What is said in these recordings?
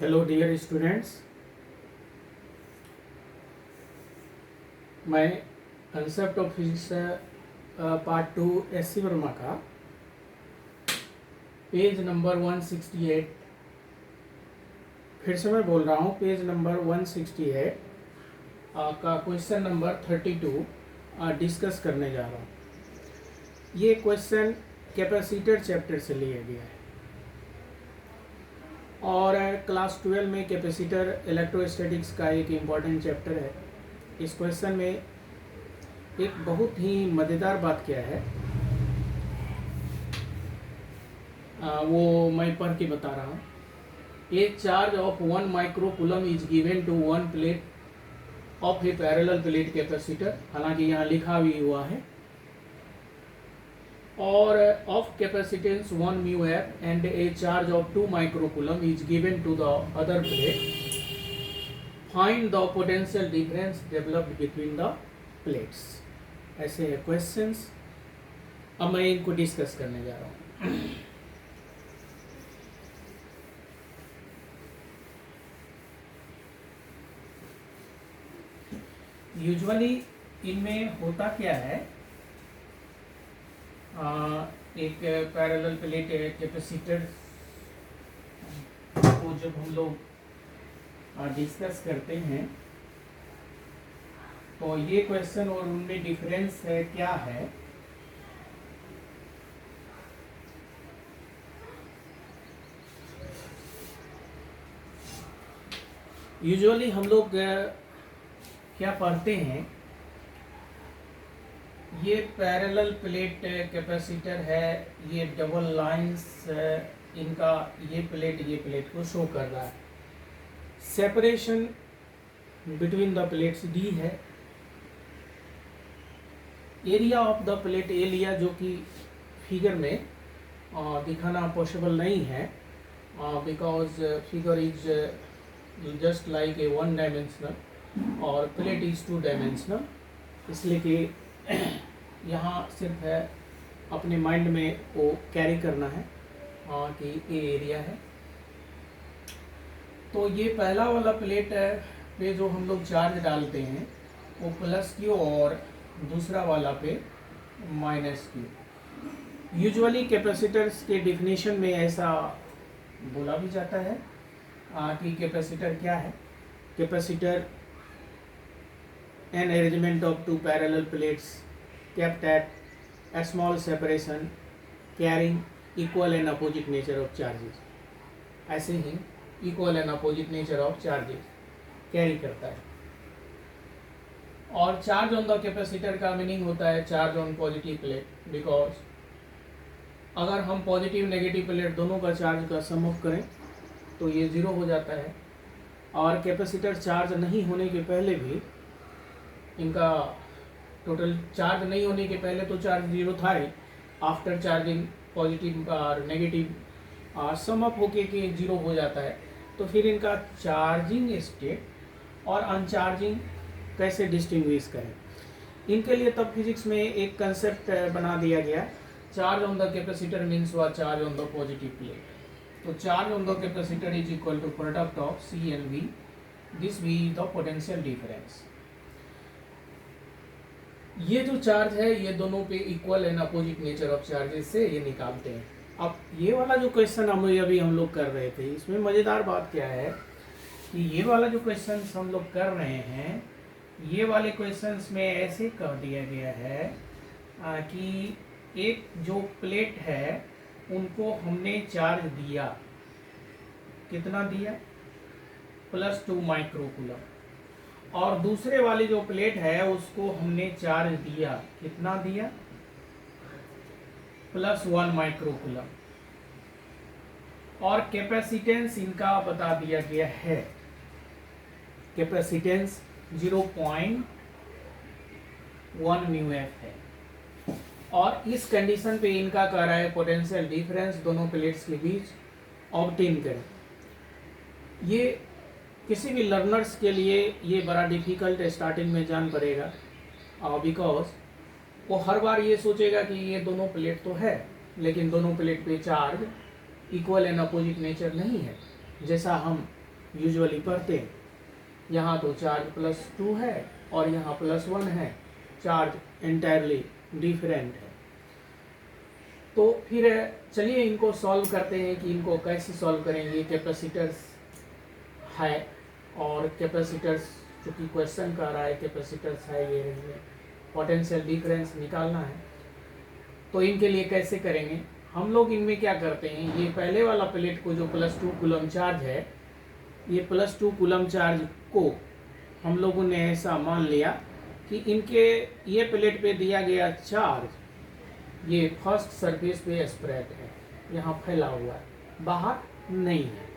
Hello dear students, मैं concept of physics part 2 S C Verma का page number 168 फिर से मैं बोल रहा हूँ। पेज नंबर 168 का क्वेश्चन नंबर 32 डिस्कस करने जा रहा हूँ। ये क्वेश्चन कैपेसिटर चैप्टर से लिया गया है और क्लास 12 में कैपेसिटर इलेक्ट्रोस्टैटिक्स का एक इम्पॉर्टेंट चैप्टर है। इस क्वेश्चन में एक बहुत ही मज़ेदार बात क्या है वो मैं पढ़ के बता रहा हूँ। A charge of 1 microcoulomb is given to one plate of a parallel plate capacitor, हालांकि यहाँ लिखा भी हुआ है, और of capacitance 1 mu F and a charge of 2 microcoulomb is given to the other plate. Find the potential difference developed between the plates. ऐसे है questions. अब मैं इनको डिस्कस करने जा रहा हूँ। यूजुअली इनमें होता क्या है, एक पैरेलल प्लेट कैपेसिटर को जब हम लोग डिस्कस करते हैं तो ये क्वेश्चन और उनमें डिफरेंस है क्या है। यूजुअली हम लोग क्या पढ़ते हैं, ये पैरेलल प्लेट कैपेसिटर है, ये डबल लाइंस इनका ये प्लेट को शो कर रहा है। Separation between the plates D है। एरिया ऑफ द प्लेट ए लिया, जो कि फिगर में दिखाना पॉसिबल नहीं है because figure is just like a one dimensional और प्लेट इज टू डायमेंशनल, इसलिए कि यहाँ सिर्फ है अपने माइंड में वो कैरी करना है कि ये एरिया है। तो ये पहला वाला प्लेट पे जो हम लोग चार्ज डालते हैं वो प्लस क्यू और दूसरा वाला पे माइनस क्यू। यूजुअली कैपेसिटर्स के डिफिनीशन में ऐसा बोला भी जाता है कि कैपेसिटर क्या है। Capacitor an arrangement of two parallel plates kept at a small separation carrying equal and opposite nature of charges। ऐसे ही equal and opposite nature of charges carry करता है। और चार्ज ऑन द कैपेसिटर का meaning होता है charge on positive plate, because अगर हम positive negative plate दोनों का चार्ज का सम अप करें तो ये ज़ीरो हो जाता है। और कैपेसिटर चार्ज नहीं होने के पहले भी इनका टोटल चार्ज नहीं होने के पहले तो चार्ज जीरो था ही, आफ्टर चार्जिंग पॉजिटिव और नेगेटिव सम अप होके कि जीरो हो जाता है। तो फिर इनका चार्जिंग स्टेट और अनचार्जिंग कैसे डिस्टिंग्विश करें, इनके लिए तब फिजिक्स में एक कंसेप्ट बना दिया गया। Charge on the capacitor means व charge on the positive plate. तो charge on the capacitor is equal to product of C and V, this V is the potential difference. ये जो चार्ज है ये दोनों पे equal and opposite nature of charges से ये निकालते हैं। अब ये वाला जो क्वेश्चन अभी हम लोग कर रहे थे, इसमें मज़ेदार बात क्या है कि ये वाला जो क्वेश्चन हम लोग कर रहे हैं, ये वाले क्वेश्चंस में ऐसे कर दिया गया है कि एक जो प्लेट है उनको हमने चार्ज दिया, कितना दिया, +2 माइक्रोकूलम, और दूसरे वाली जो प्लेट है उसको हमने चार्ज दिया, कितना दिया, +1 माइक्रोकूलम, और कैपेसिटेंस इनका बता दिया गया है। कैपेसिटेंस 0.1 म्यू एफ है। और इस कंडीशन पे इनका कह रहा है पोटेंशियल डिफरेंस दोनों प्लेट्स के बीच ऑब्टेन करें। ये किसी भी लर्नर्स के लिए ये बड़ा डिफ़िकल्ट स्टार्टिंग में जान पड़ेगा, बिकॉज वो हर बार ये सोचेगा कि ये दोनों प्लेट तो है लेकिन दोनों प्लेट पे charge equal and opposite nature नहीं है, जैसा हम यूजुअली पढ़ते हैं। यहाँ तो चार्ज +2 है और यहाँ +1 है, चार्ज एंटायरली डिफरेंट है। तो फिर चलिए इनको सॉल्व करते हैं कि इनको कैसे सॉल्व करेंगे। कैपेसिटर्स है और कैपेसिटर्स चूँकि क्वेश्चन कर रहा है कैपेसिटर्स है, ये पोटेंशियल डिफरेंस निकालना है। तो इनके लिए कैसे करेंगे हम लोग, इनमें क्या करते हैं, ये पहले वाला प्लेट को जो +2 कूलम चार्ज है, ये +2 कूलम चार्ज को हम लोगों ने ऐसा मान लिया कि इनके ये प्लेट पे दिया गया चार्ज ये फर्स्ट सरफेस पे स्प्रेड है, यहाँ फैला हुआ है, बाहर नहीं है।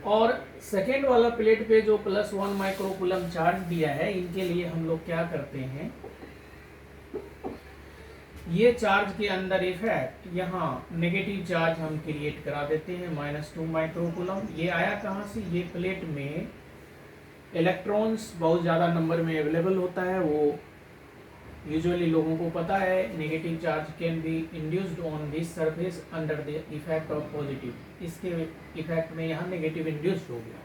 और सेकेंड वाला प्लेट पे जो +1 माइक्रोकूलम चार्ज दिया है, इनके लिए हम लोग क्या करते हैं, ये चार्ज के अंदर इफेक्ट यहाँ नेगेटिव चार्ज हम क्रिएट करा देते हैं -2 माइक्रोकूलम। ये आया कहाँ से, ये प्लेट में इलेक्ट्रॉन्स बहुत ज़्यादा नंबर में अवेलेबल होता है, वो यूजुअली लोगों को पता है। Negative charge can be induced on this surface under the effect of positive, इसके इफेक्ट में यहाँ नेगेटिव इंड्यूस्ड हो गया।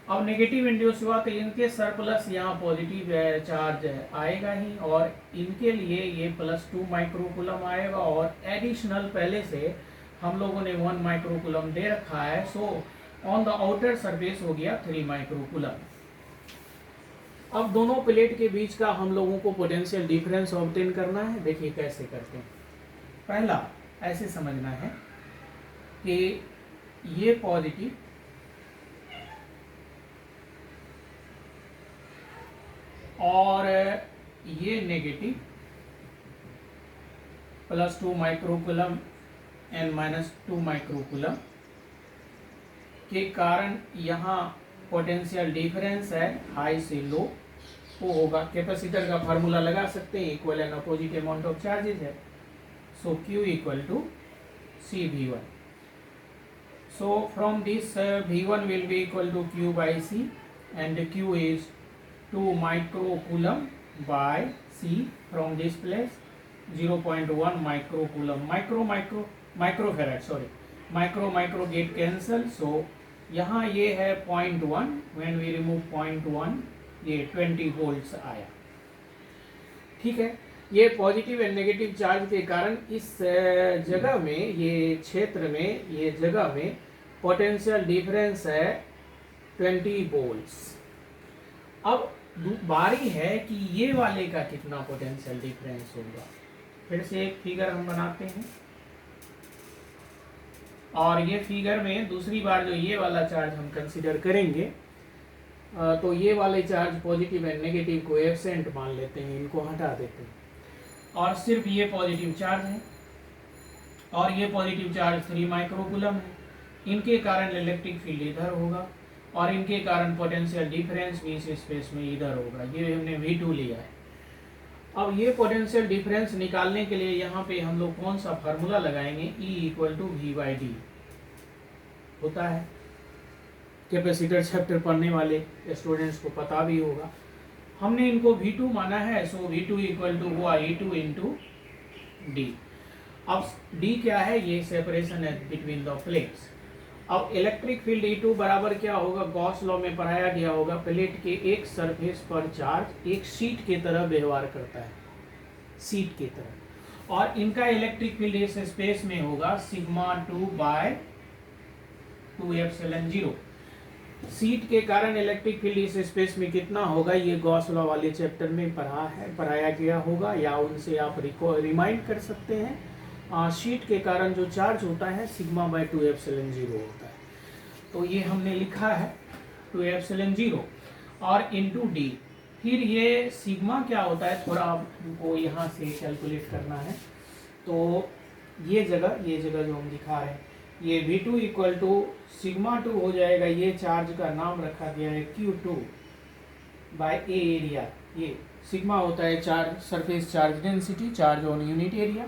अब नेगेटिव इंड्यूस हुआ तो इनके सरप्लस यहाँ पॉजिटिव चार्ज आएगा ही, और इनके लिए ये +2 माइक्रोकूलम आएगा, और एडिशनल पहले से हम लोगों ने 1 माइक्रोकूलम दे रखा है, so on the outer surface हो गया 3 माइक्रोकूलम। अब दोनों प्लेट के बीच का हम लोगों को पोटेंशियल डिफरेंस ऑब्टेन करना है। देखिए कैसे करते हैं। पहला ऐसे समझना है कि ये पॉजिटिव और ये नेगेटिव +2 माइक्रोकूलम एंड -2 माइक्रोकूलम के कारण यहाँ पोटेंशियल डिफरेंस है हाई से लो, वो होगा। कैपेसिटर का फार्मूला लगा सकते हैं, equal and opposite amount of charges है, so Q = CV1। So from this V1 will be equal to Q/C and Q is 2 microcoulomb by C from this place 0.1 microcoulomb, microfarad sorry, micro get cancel, so यहाँ ये है 0.1, when we remove 0.1 ये 20 volts आया। ठीक है, ये positive and negative charge के कारण इस जगह में, ये क्षेत्र में, ये जगह में पोटेंशियल डिफरेंस है 20 वोल्ट्स। अब बारी है कि ये वाले का कितना पोटेंशियल डिफरेंस होगा। फिर से एक फिगर हम बनाते हैं, और ये फिगर में दूसरी बार जो ये वाला चार्ज हम कंसीडर करेंगे, तो ये वाले चार्ज पॉजिटिव एंड नेगेटिव को एब्सेंट मान लेते हैं, इनको हटा देते हैं, और सिर्फ ये पॉजिटिव चार्ज है और ये पॉजिटिव चार्ज 3 माइक्रोकूलम है। इनके कारण इलेक्ट्रिक फील्ड इधर होगा और इनके कारण पोटेंशियल डिफरेंस भी इस स्पेस में इधर होगा। ये हमने V2 लिया है। अब ये पोटेंशियल डिफरेंस निकालने के लिए यहाँ पे हम लोग कौन सा फार्मूला लगाएंगे, E = V/D होता है। कैपेसिटर चैप्टर पढ़ने वाले स्टूडेंट्स को पता भी होगा। हमने इनको V2 माना है, सो V2 = हुआ E2 × D। अब D क्या है, ये सेपरेशन है बिटवीन द प्लेट्स। अब इलेक्ट्रिक फील्ड E2 बराबर क्या होगा, गॉस लॉ में पढ़ाया गया होगा, प्लेट के एक सरफेस पर चार्ज एक शीट की तरह व्यवहार करता है, शीट की तरह, और इनका इलेक्ट्रिक फील्ड इस स्पेस में होगा σ2/2ε0। शीट के कारण इलेक्ट्रिक फील्ड इस स्पेस में कितना होगा, ये गॉस लॉ वाले चैप्टर में पढ़ाया गया होगा, या उनसे आप रिमाइंड कर सकते हैं। शीट के कारण जो चार्ज होता है σ/2ε0 होता है। तो ये हमने लिखा है 2ε0 और इंटू D। फिर ये सिग्मा क्या होता है, थोड़ा आपको यहाँ से कैलकुलेट करना है। तो ये जगह जो हम दिखा रहे हैं, ये V2 = σ2 हो जाएगा। ये चार्ज का नाम रखा गया है Q2/A एरिया। ये सिग्मा होता है charge, surface charge density, charge on unit area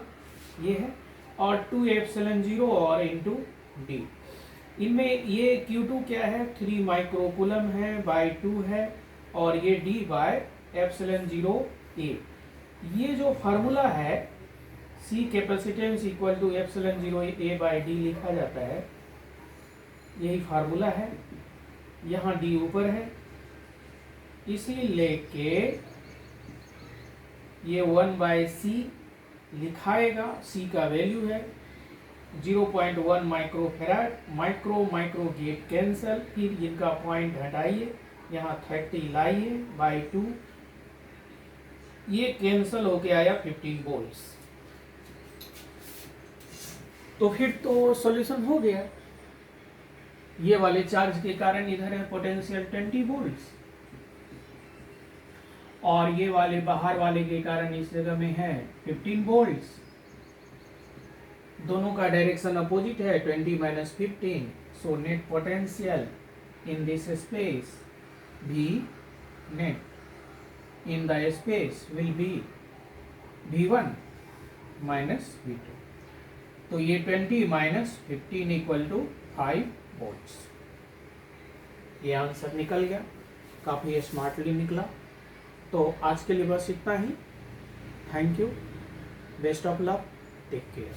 ये है, और 2ε0 और इंटू D। इनमें ये Q2 क्या है, 3 माइक्रोकूलम है बाय 2 है, और ये D/ε0A। ये जो फार्मूला है C कैपेसिटेंस = ε0A/D लिखा जाता है, यही फार्मूला है। यहाँ डी ऊपर है, इसी लेके ये 1/c लिखाएगा। c का वैल्यू है 0.1 माइक्रोफेराड। माइक्रो गेट कैंसल, फिर इनका पॉइंट हटाइए, यहाँ 30 लाइए बाई 2, ये कैंसल होके आया 15 वोल्ट्स। तो फिर तो सॉल्यूशन हो गया। ये वाले चार्ज के कारण इधर है पोटेंशियल 20 वोल्ट्स, और ये वाले बाहर वाले के कारण इस जगह में है 15 वोल्ट्स। दोनों का डायरेक्शन अपोजिट है, 20 - 15, so net potential in this space V net in the space will be V1 minus V2। तो ये 20 - 15 इक्वल टू 5 वोल्ट्स। ये आंसर निकल गया, काफ़ी स्मार्टली निकला। तो आज के लिए बस इतना ही। Thank you, best of luck, take care.